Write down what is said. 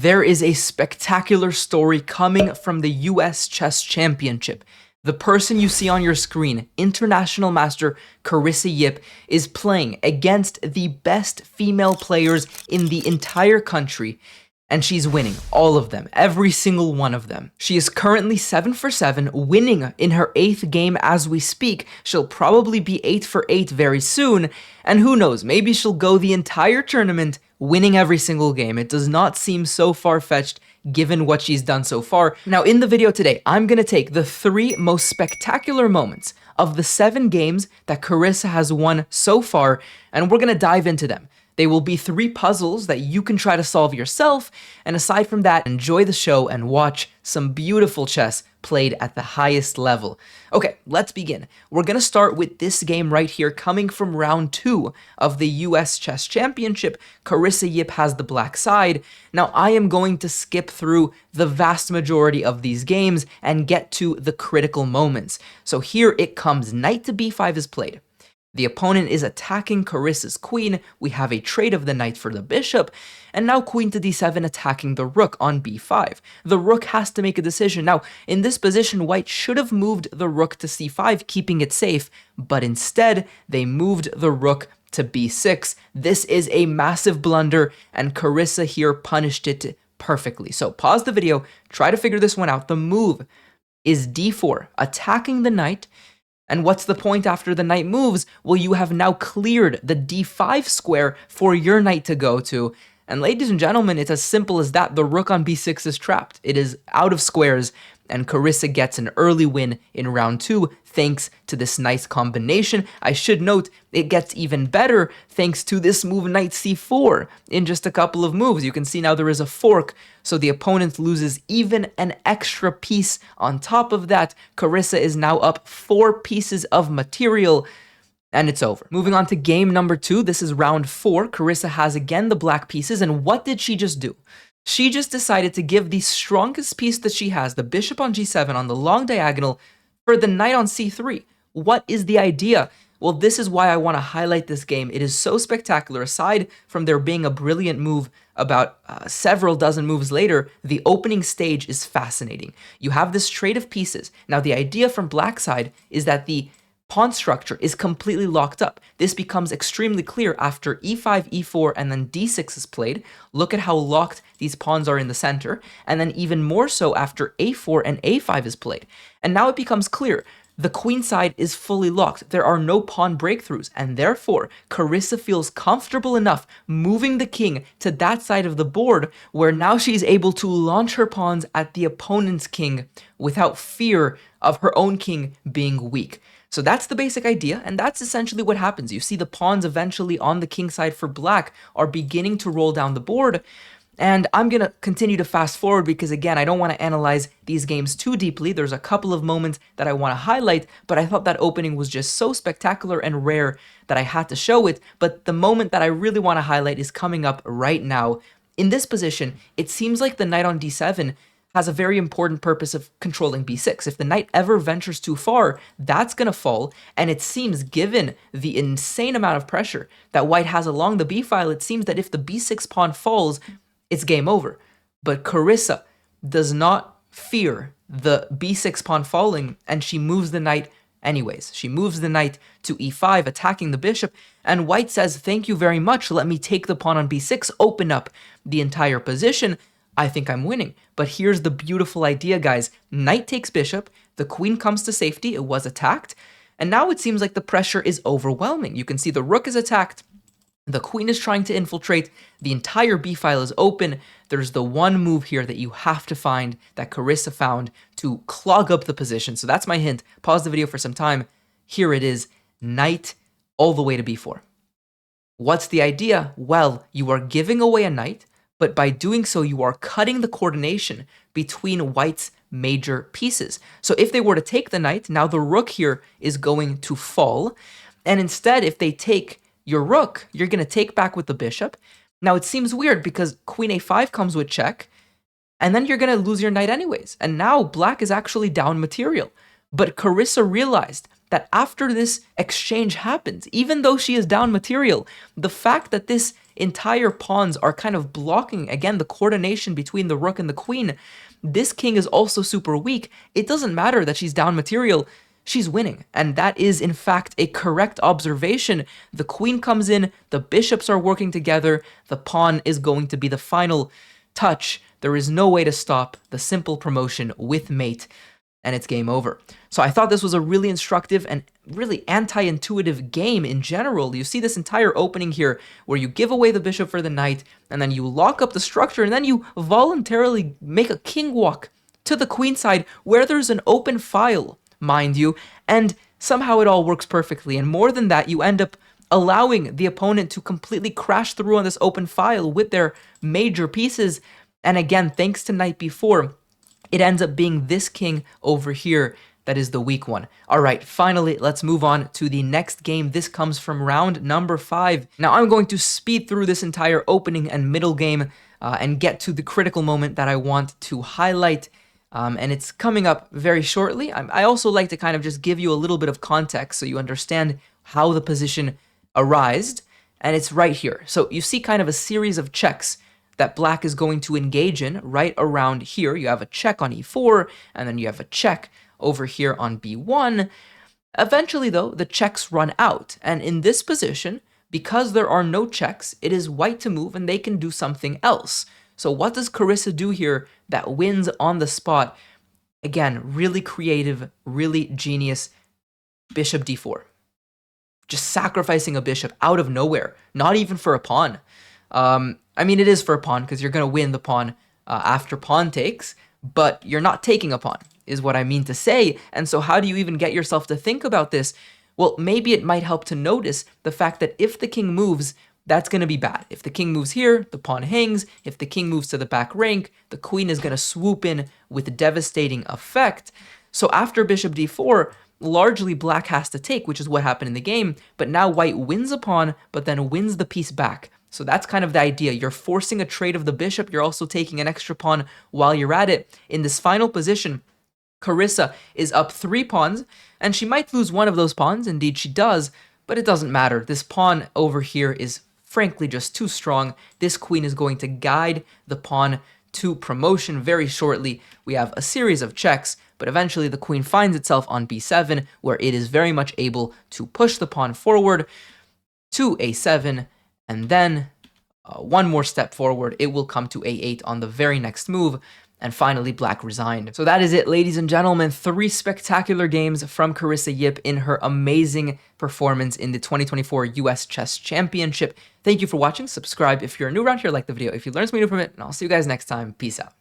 There is a spectacular story coming from the US Chess Championship. The person you see on your screen, International Master Carissa Yip, is playing against the best female players in the entire country, and she's winning all of them, every single one of them. She is currently 7 for 7, winning in her 8th game as we speak. She'll probably be 8 for 8 very soon, and who knows, maybe she'll go the entire tournament winning every single game. It does not seem so far-fetched given what she's done so far. Now, in the video today, I'm gonna take the 3 most spectacular moments of the 7 games that Carissa has won so far, and we're gonna dive into them. They will be 3 puzzles that you can try to solve yourself, and aside from that, enjoy the show and watch some beautiful chess played at the highest level. Okay, let's begin. We're gonna start with this game right here, coming from round 2 of the US Chess Championship. Carissa Yip has the black side. Now, I am going to skip through the vast majority of these games and get to the critical moments. So here it comes, knight to b5 is played. The opponent is attacking Carissa's queen, we have a trade of the knight for the bishop, and now queen to d7 attacking the rook on b5. The rook has to make a decision. Now, in this position, white should have moved the rook to c5, keeping it safe, but instead, they moved the rook to b6. This is a massive blunder, and Carissa here punished it perfectly. So pause the video, try to figure this one out. The move is d4, attacking the knight. And what's the point after the knight moves? Well, you have now cleared the d5 square for your knight to go to. And ladies and gentlemen, it's as simple as that. The rook on b6 is trapped. It is out of squares, and Carissa gets an early win in round 2 thanks to this nice combination. I should note, it gets even better thanks to this move knight c4 in just a couple of moves. You can see now there is a fork, so the opponent loses even an extra piece. On top of that, Carissa is now up 4 pieces of material, and it's over. Moving on to game number 2, this is round 4. Carissa has again the black pieces, and what did she just do? She just decided to give the strongest piece that she has, the bishop on g7 on the long diagonal, for the knight on c3. What is the idea? Well, this is why I want to highlight this game. It is so spectacular. Aside from there being a brilliant move about several dozen moves later, the opening stage is fascinating. You have this trade of pieces. Now, the idea from black side is that the pawn structure is completely locked up. This becomes extremely clear after e5, e4, and then d6 is played. Look at how locked these pawns are in the center, and then even more so after a4 and a5 is played. And now it becomes clear. The queen side is fully locked. There are no pawn breakthroughs, and therefore, Carissa feels comfortable enough moving the king to that side of the board, where now she's able to launch her pawns at the opponent's king without fear of her own king being weak. So that's the basic idea, and that's essentially what happens. You see the pawns eventually on the king side for black are beginning to roll down the board, and I'm going to continue to fast forward because, again, I don't want to analyze these games too deeply. There's a couple of moments that I want to highlight, but I thought that opening was just so spectacular and rare that I had to show it. But the moment that I really want to highlight is coming up right now. In this position, it seems like the knight on d7 has a very important purpose of controlling b6. If the knight ever ventures too far, that's going to fall, and it seems, given the insane amount of pressure that white has along the b file, it seems that if the b6 pawn falls, it's game over. But Carissa does not fear the b6 pawn falling, and she moves the knight anyways. She moves the knight to e5, attacking the bishop, and white says, thank you very much, let me take the pawn on b6, open up the entire position. I think I'm winning. But here's the beautiful idea, guys. Knight takes bishop, the queen comes to safety, it was attacked, and now it seems like the pressure is overwhelming. You can see the rook is attacked, the queen is trying to infiltrate, the entire b file is open. There's the one move here that you have to find, that Carissa found, to clog up the position. So that's my hint. Pause the video for some time. Here it is, knight all the way to b4. What's the idea? Well, you are giving away a knight, but by doing so, you are cutting the coordination between white's major pieces. So if they were to take the knight, now the rook here is going to fall. And instead, if they take your rook, you're going to take back with the bishop. Now, it seems weird because queen a5 comes with check, and then you're going to lose your knight anyways. And now black is actually down material. But Carissa realized that after this exchange happens, even though she is down material, the fact that this entire pawns are kind of blocking, again, the coordination between the rook and the queen, this king is also super weak. It doesn't matter that she's down material. She's winning, and that is in fact a correct observation. The queen comes in, the bishops are working together, the pawn is going to be the final touch. There is no way to stop the simple promotion with mate, and it's game over. So I thought this was a really instructive and really anti-intuitive game in general. You see this entire opening here where you give away the bishop for the knight, and then you lock up the structure, and then you voluntarily make a king walk to the queen side where there's an open file, mind you, and somehow it all works perfectly. And more than that, you end up allowing the opponent to completely crash through on this open file with their major pieces. And again, thanks to knight b4, it ends up being this king over here that is the weak one. All right, finally, let's move on to the next game. This comes from round number 5. Now, I'm going to speed through this entire opening and middle game and get to the critical moment that I want to highlight. And it's coming up very shortly. I also like to kind of just give you a little bit of context so you understand how the position arised, and it's right here. So you see kind of a series of checks that black is going to engage in right around here. You have a check on e4, and then you have a check over here on b1. Eventually, though, the checks run out, and in this position, because there are no checks, it is white to move, and they can do something else. So what does Carissa do here that wins on the spot? Again, really creative, really genius. Bishop d4. Just sacrificing a bishop out of nowhere, not even for a pawn. I mean, it is for a pawn because you're going to win the pawn after pawn takes, but you're not taking a pawn, is what I mean to say. And so how do you even get yourself to think about this? Well, maybe it might help to notice the fact that if the king moves, that's going to be bad. If the king moves here, the pawn hangs. If the king moves to the back rank, the queen is going to swoop in with devastating effect. So after bishop d4, largely black has to take, which is what happened in the game, but now white wins a pawn, but then wins the piece back. So that's kind of the idea. You're forcing a trade of the bishop. You're also taking an extra pawn while you're at it. In this final position, Carissa is up 3 pawns, and she might lose one of those pawns. Indeed, she does, but it doesn't matter. This pawn over here is frankly just too strong. This queen is going to guide the pawn to promotion very shortly. We have a series of checks, but eventually the queen finds itself on b7, where it is very much able to push the pawn forward to a7, and then one more step forward, it will come to a8 on the very next move. And finally, black resigned. So that is it, ladies and gentlemen. 3 spectacular games from Carissa Yip in her amazing performance in the 2024 US Chess Championship. Thank you for watching. Subscribe if you're new around here, like the video if you learned something new from it, and I'll see you guys next time. Peace out.